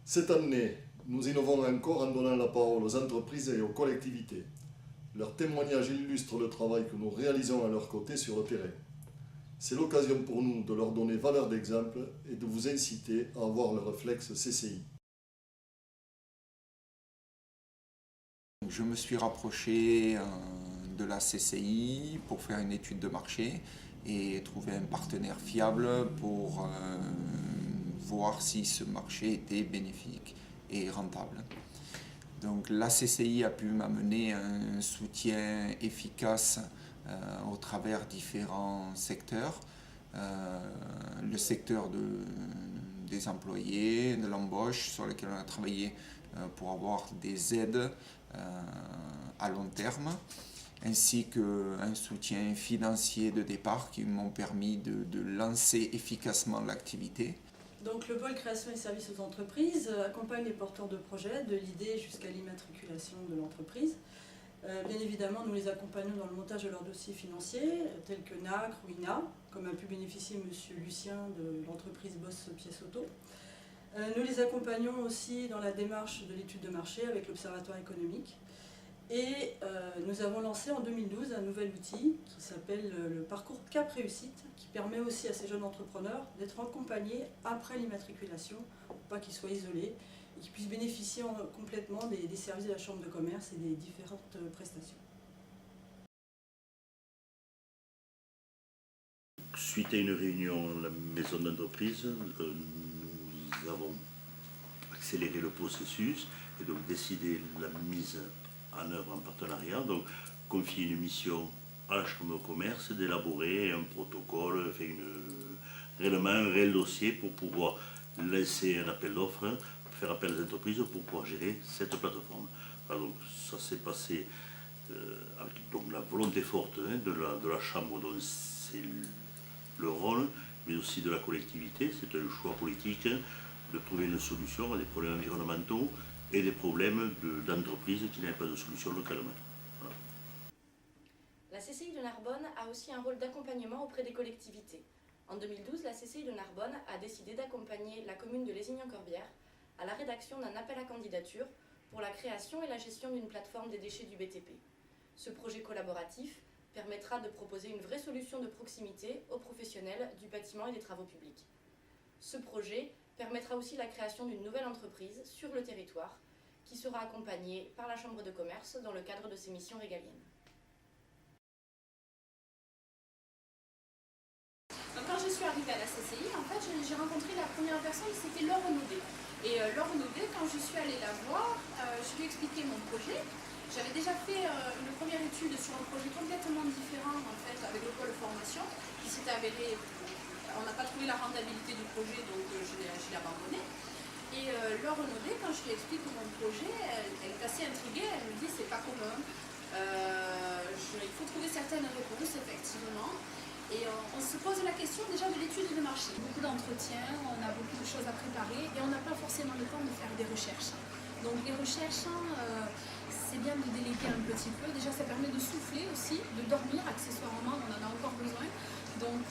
Cette année, nous innovons encore en donnant la parole aux entreprises et aux collectivités. Leurs témoignages illustrent le travail que nous réalisons à leur côté sur le terrain. C'est l'occasion pour nous de leur donner valeur d'exemple et de vous inciter à avoir le réflexe CCI. Je me suis rapproché de la CCI pour faire une étude de marché et trouver un partenaire fiable pour voir si ce marché était bénéfique et rentable. Donc la CCI a pu m'amener un soutien efficace au travers différents secteurs. Le secteur des employés, de l'embauche, sur lequel on a travaillé pour avoir des aides à long terme, ainsi qu'un soutien financier de départ qui m'ont permis de lancer efficacement l'activité. Donc le pôle création et services aux entreprises accompagne les porteurs de projets, de l'idée jusqu'à l'immatriculation de l'entreprise. Bien évidemment, nous les accompagnons dans le montage de leurs dossiers financiers, tels que NACRE ou INA, comme a pu bénéficier M. Lucien de l'entreprise Boss Pièce Auto. Nous les accompagnons aussi dans la démarche de l'étude de marché avec l'Observatoire économique. Et nous avons lancé en 2012 un nouvel outil qui s'appelle le parcours Cap Réussite, qui permet aussi à ces jeunes entrepreneurs d'être accompagnés après l'immatriculation, pour pas qu'ils soient isolés, et qu'ils puissent bénéficier complètement des services de la Chambre de commerce et des différentes prestations. Suite à une réunion à la maison d'entreprise, nous avons accéléré le processus et donc décidé la mise en œuvre en partenariat, donc confier une mission à la Chambre de commerce d'élaborer un protocole, réellement un réel dossier pour pouvoir lancer un appel d'offres, faire appel aux entreprises pour pouvoir gérer cette plateforme. Alors, donc ça s'est passé avec donc, la volonté forte de la Chambre, dont c'est le rôle, mais aussi de la collectivité. C'est un choix politique de trouver une solution à des problèmes environnementaux et des problèmes d'entreprises qui n'avaient pas de solution localement. Voilà. La CCI de Narbonne a aussi un rôle d'accompagnement auprès des collectivités. En 2012, la CCI de Narbonne a décidé d'accompagner la commune de Lézignan-Corbière à la rédaction d'un appel à candidature pour la création et la gestion d'une plateforme des déchets du BTP. Ce projet collaboratif permettra de proposer une vraie solution de proximité aux professionnels du bâtiment et des travaux publics. Ce projet permettra aussi la création d'une nouvelle entreprise sur le territoire qui sera accompagnée par la Chambre de commerce dans le cadre de ses missions régaliennes. Donc, quand je suis arrivée à la CCI, en fait, j'ai rencontré la première personne, c'était Laure Naudet. Et Laure Naudet, quand je suis allée la voir, je lui ai expliqué mon projet. J'avais déjà fait une première étude sur un projet complètement différent, en fait, avec le pôle formation, qui s'était avéré. On n'a pas trouvé la rentabilité du projet, donc je l'ai abandonné. Et Laure Naudet, quand je lui explique mon projet, elle est assez intriguée, elle me dit c'est pas commun. Il faut trouver certaines réponses, effectivement. Et on se pose la question déjà de l'étude de marché. Beaucoup d'entretiens, on a beaucoup de choses à préparer et on n'a pas forcément le temps de faire des recherches. Donc les recherches, c'est bien de déléguer un petit peu. Déjà, ça permet de souffler aussi, de dormir accessoirement, on en a encore besoin. Donc,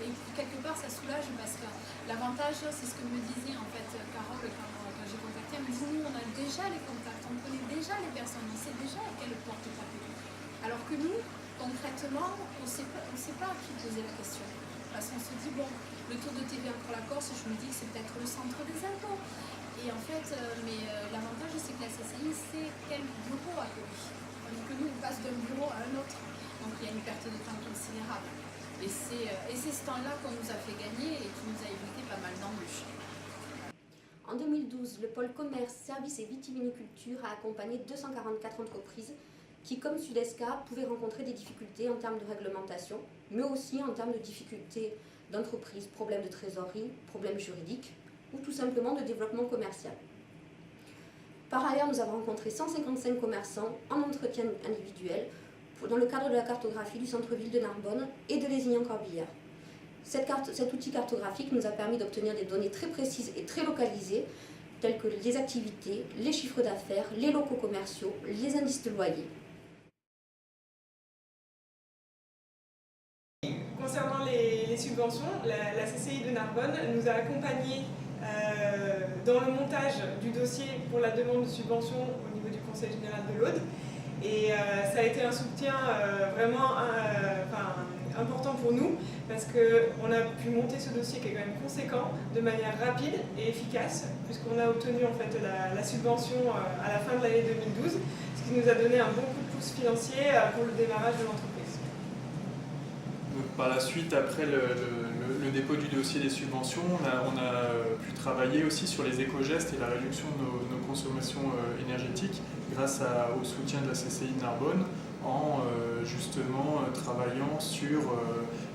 et quelque part, ça soulage parce que l'avantage, c'est ce que me disait en fait Carole quand j'ai contacté. Elle me dit, nous, on a déjà les contacts, on connaît déjà les personnes, on sait déjà à quelle porte taper. Alors que nous, concrètement, on ne sait pas à qui poser la question. Parce qu'on se dit, bon, le taux de TVA pour la Corse, je me dis que c'est peut-être le centre des impôts. Et en fait, l'avantage, c'est que la CCI sait quel bureau accueillir. Tandis que nous, on passe d'un bureau à un autre. Donc il y a une perte de temps considérable. Et c'est ce temps-là qu'on nous a fait gagner et qui nous a évité pas mal d'embûches. En 2012, le pôle commerce, services et vitiviniculture a accompagné 244 entreprises qui, comme Sudesca, pouvaient rencontrer des difficultés en termes de réglementation, mais aussi en termes de difficultés d'entreprise, problèmes de trésorerie, problèmes juridiques ou tout simplement de développement commercial. Par ailleurs, nous avons rencontré 155 commerçants en entretien individuel dans le cadre de la cartographie du centre-ville de Narbonne et de Lézignan-Corbière. Cet outil cartographique nous a permis d'obtenir des données très précises et très localisées, telles que les activités, les chiffres d'affaires, les locaux commerciaux, les indices de loyer. Concernant les subventions, la CCI de Narbonne nous a accompagnés dans le montage du dossier pour la demande de subvention au niveau du Conseil général de l'Aude. Et ça a été un soutien vraiment important pour nous parce qu'on a pu monter ce dossier qui est quand même conséquent de manière rapide et efficace puisqu'on a obtenu en fait la subvention à la fin de l'année 2012, ce qui nous a donné un bon coup de pouce financier pour le démarrage de l'entreprise. Par la suite, après le dépôt du dossier des subventions, on a pu travailler aussi sur les éco-gestes et la réduction de nos consommations énergétiques grâce au soutien de la CCI de Narbonne en justement travaillant sur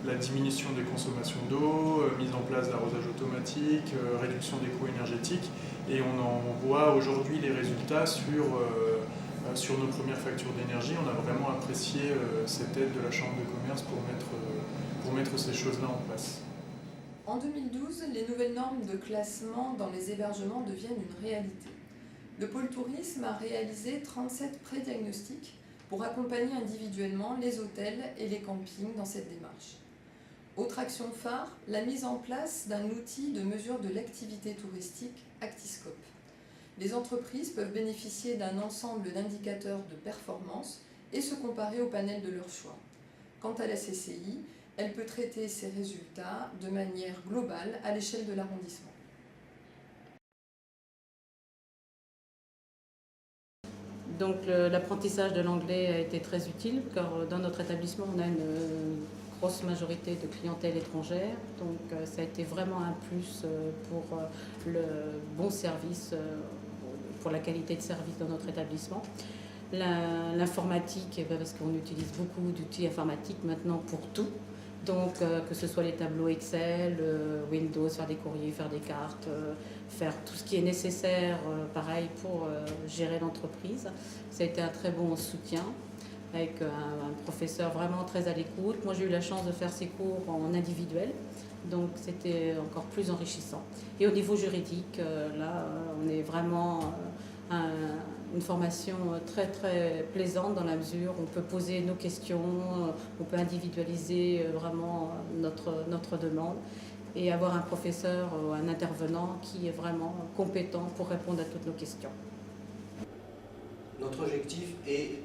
la diminution des consommations d'eau, mise en place d'arrosage automatique, réduction des coûts énergétiques. Et on en voit aujourd'hui les résultats sur nos premières factures d'énergie. On a vraiment apprécié cette aide de la Chambre de commerce pour mettre ces choses-là en place. En 2012, les nouvelles normes de classement dans les hébergements deviennent une réalité. Le pôle tourisme a réalisé 37 pré-diagnostics pour accompagner individuellement les hôtels et les campings dans cette démarche. Autre action phare, la mise en place d'un outil de mesure de l'activité touristique, Actiscope. Les entreprises peuvent bénéficier d'un ensemble d'indicateurs de performance et se comparer au panel de leur choix. Quant à la CCI, elle peut traiter ses résultats de manière globale à l'échelle de l'arrondissement. Donc l'apprentissage de l'anglais a été très utile car dans notre établissement on a une grosse majorité de clientèle étrangère, donc ça a été vraiment un plus pour le bon service, pour la qualité de service dans notre établissement. L'informatique, parce qu'on utilise beaucoup d'outils informatiques maintenant pour tout, donc que ce soit les tableaux Excel, Windows, faire des courriers, faire des cartes, faire tout ce qui est nécessaire, pareil pour gérer l'entreprise. Ça a été un très bon soutien avec un professeur vraiment très à l'écoute. Moi j'ai eu la chance de faire ces cours en individuel, donc c'était encore plus enrichissant. Et au niveau juridique, là on est vraiment une formation très très plaisante dans la mesure où on peut poser nos questions, on peut individualiser vraiment notre demande et avoir un professeur ou un intervenant qui est vraiment compétent pour répondre à toutes nos questions. Notre objectif est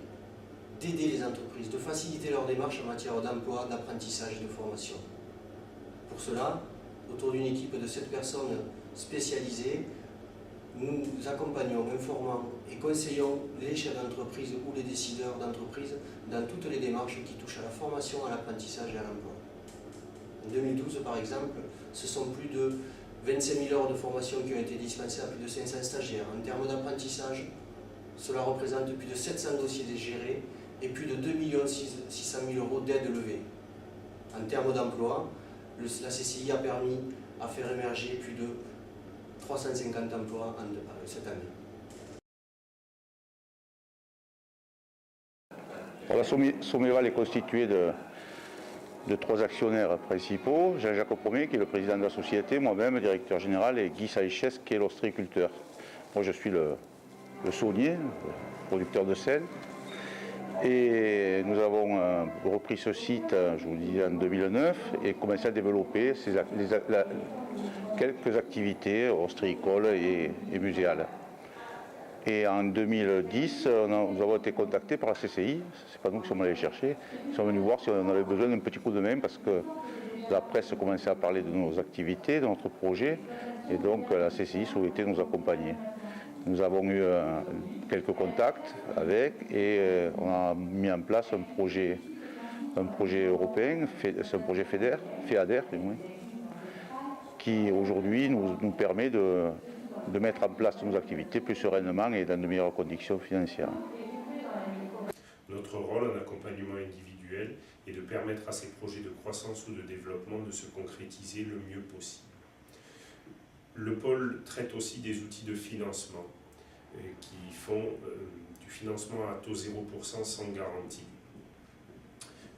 d'aider les entreprises, de faciliter leur démarche en matière d'emploi, d'apprentissage et de formation. Pour cela, autour d'une équipe de 7 personnes spécialisées, nous accompagnons, informons et conseillons les chefs d'entreprise ou les décideurs d'entreprise dans toutes les démarches qui touchent à la formation, à l'apprentissage et à l'emploi. En 2012, par exemple, ce sont plus de 25 000 heures de formation qui ont été dispensées à plus de 500 stagiaires. En termes d'apprentissage, cela représente plus de 700 dossiers gérés et plus de 2 600 000 € d'aides levées. En termes d'emploi, la CCI a permis à faire émerger plus de 350 emplois cette année. La Somméval est constituée de 3 actionnaires principaux, Jean-Jacques Ier qui est le président de la société, moi-même directeur général et Guy Saïches qui est l'ostréiculteur. Moi je suis le saunier, le producteur de sel. Et nous avons repris ce site, je vous dis, en 2009 et commencé à développer quelques activités ostréicoles et muséales. Et en 2010, nous avons été contactés par la CCI, c'est pas nous qui sommes allés chercher, ils sont venus voir si on avait besoin d'un petit coup de main parce que la presse commençait à parler de nos activités, de notre projet, et donc la CCI souhaitait nous accompagner. Nous avons eu quelques contacts avec et on a mis en place un projet européen, c'est un projet FEADER, qui aujourd'hui nous permet de mettre en place nos activités plus sereinement et dans de meilleures conditions financières. Notre rôle en accompagnement individuel est de permettre à ces projets de croissance ou de développement de se concrétiser le mieux possible. Le pôle traite aussi des outils de financement qui font du financement à taux 0% sans garantie.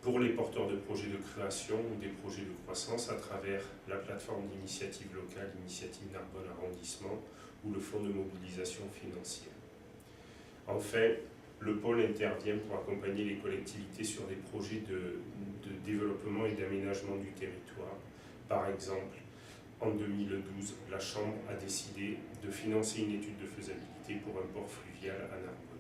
Pour les porteurs de projets de création ou des projets de croissance à travers la plateforme d'initiative locale, Initiative Narbonne Arrondissement ou le fonds de mobilisation financière. Enfin, le pôle intervient pour accompagner les collectivités sur des projets de développement et d'aménagement du territoire. Par exemple, En 2012, la Chambre a décidé de financer une étude de faisabilité pour un port fluvial à Narbonne.